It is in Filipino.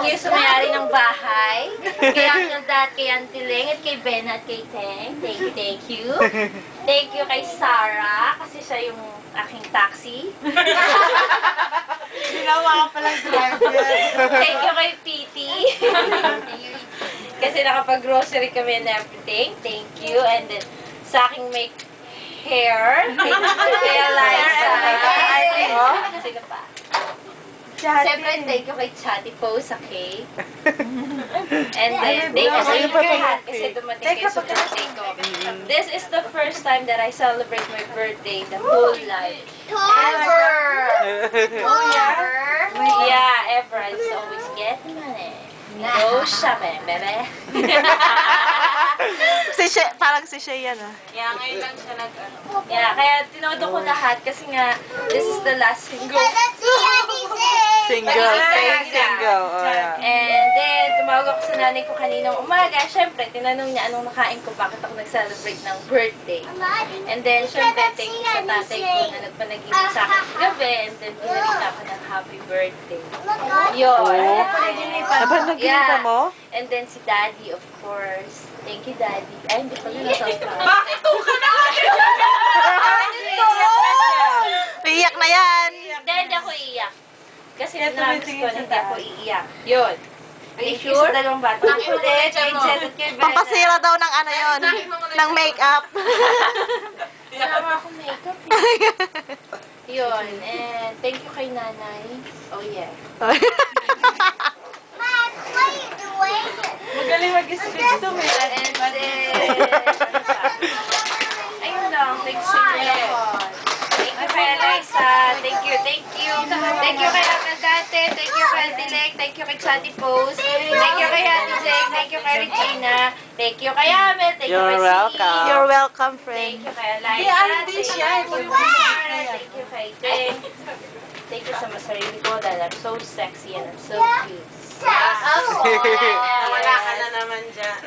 you sa may-ari ng bahay. Kay Uncle Dad, kay Auntie Ling, at kay Ben at kay Teng. Thank you, thank you. Thank you kay Sarah, kasi siya yung aking taxi. Ginawa ka palang driver. Thank you kay Piti. Kasi nakapag-grocery kami and everything. Thank you. And then, sa aking make hair. Kay Eliza. Sige pa. Siyempre, thank you kay Chatty Pose, okay? And then, thank you sa inyo lahat kasi dumating kayo sa birthday ko. This is the first time that I celebrate my birthday the whole life. Ever! Yeah, ever. I just always get money. Go shopping, baby. Parang si Shea yan, ah. Yeah, ngayon lang siya nag-ano. Yeah, kaya tinodo ko lahat kasi nga, this is the last single. Single. Oh, yeah. And then, tumawag ako sa nanay ko kaninang umaga. Siyempre, tinanong niya anong nakain ko, bakit ako nag-celebrate ng birthday. And then, siyempre, thank you sa tatay ko na nagpanaginip sa akin gabi. And then, pinarita ako ng happy birthday. Yun. Nagpanaginip mo? And then, si Daddy, of course. Thank you, Daddy. Ay, hindi pa rin nasa-subscribe. Bakit ka na? Iiyak na yan! Hindi ako iiyak. Kasi nabis ko na hindi ako iiyak. Yun. Thank you sa dalawang bata. Ang ulit, kay Jet at kay Bella. Pampasira daw ng ano yun, ng make-up. Wala nga akong makeup eh. Yun. And thank you kay Nanay. Oh, yeah. Magaling mag-speech to me. And then, ayun lang. Thanks sa inyo. Thank you kay Eliza. Thank you, thank you. Thank you kay Uncle Dante. Thank you kay Auntie Leg. Thank you kay Chatty Pose. Thank you kay Ate Jake. Thank you kay Regina. Thank you kay Amel. Thank you kay You're welcome. Steve. You're welcome, Thank friend. you kay Eliza. Thank you kay Teng. Thank you sa masarili ko dahil I'm so sexy and I'm so cute. Wala ka na naman dyan.